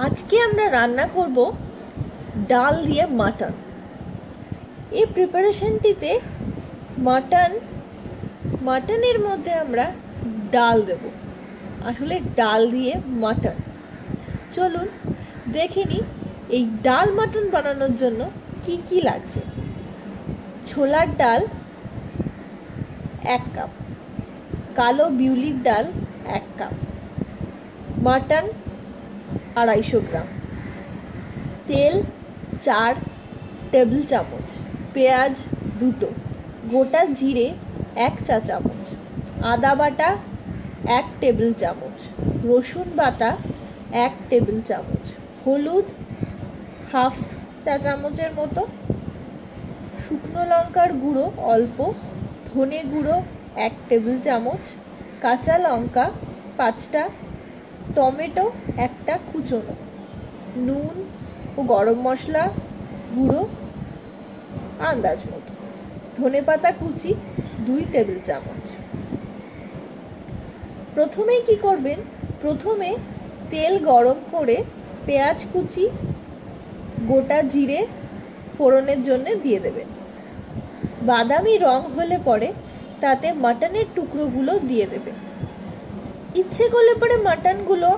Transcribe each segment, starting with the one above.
আজকে আমরা রান্না করব ডাল দিয়ে মাটন। এই প্রিপারেশনটিতে মাটনের মধ্যে আমরা ডাল দেব, আসলে ডাল দিয়ে মাটন। চলুন দেখে নিই এই ডাল মাটন বানানোর জন্য কি কি লাগছে। ছোলার ডাল 1 কাপ, কালো বিউলির ডাল 1 কাপ, মাটন 250 গ্রাম, তেল 4 টেবিল চামচ, পেঁয়াজ 2টো, গোটা জিরে 1 চা চামচ, আদা বাটা 1 টেবিল চামচ, রসুন বাটা 1 টেবিল চামচ, হলুদ 1/2 চা চামচের মতো, শুকনো লঙ্কার গুঁড়ো অল্প, ধনে গুঁড়ো 1 টেবিল চামচ, কাঁচা লঙ্কা 5টা, টমেটো 1টা কুচোনো, নুন ও গরম মশলা গুঁড়ো আন্দাজ মতো, ধনেপাতা কুচি 2 টেবিল চামচ। প্রথমেই কি করবেন, প্রথমে তেল গরম করে পেঁয়াজ কুচি, গোটা জিরে ফোড়নের জন্য দিয়ে দেবেন। বাদামি রং হলে পরে তাতে মাটনের টুকরোগুলো দিয়ে দেবেন। ইচ্ছে করলে পরে মাটনগুলো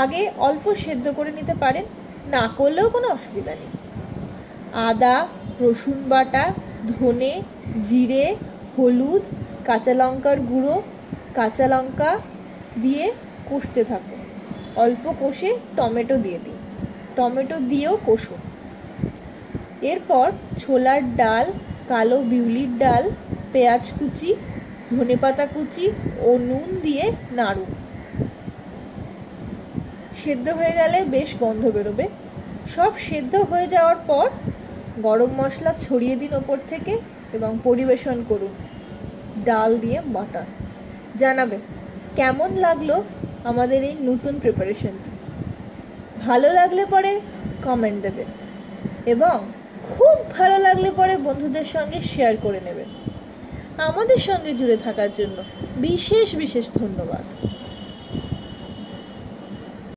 আগে অল্প সেদ্ধ করে নিতে পারেন, না করলেও কোনো অসুবিধা নেই। আদা রসুন বাটা, ধনে জিরে, হলুদ, কাঁচা লঙ্কার গুঁড়ো, কাঁচা লঙ্কা দিয়ে কষতে থাকুন। অল্প কষে টমেটো দিয়ে দিন, টমেটো দিয়েও কষুন। এরপর ছোলার ডাল, কালো বিউলির ডাল, পেঁয়াজ কুচি, ধনেপাতা কুচি ও নুন দিয়ে নাড়ুন। সেদ্ধ হয়ে গেলে বেশ গন্ধ বেরোবে। সব সেদ্ধ হয়ে যাওয়ার পর গরম মশলা ছড়িয়ে দিন ওপর থেকে এবং পরিবেশন করুন ডাল দিয়ে মাটন। জানাবে কেমন লাগলো আমাদের এই নতুন প্রিপারেশনটি। ভালো লাগলে পরে কমেন্ট দেবেন এবং খুব ভালো লাগলে পরে বন্ধুদের সঙ্গে শেয়ার করে নেবেন। আমাদের সঙ্গে জুড়ে থাকার জন্য বিশেষ বিশেষ ধন্যবাদ।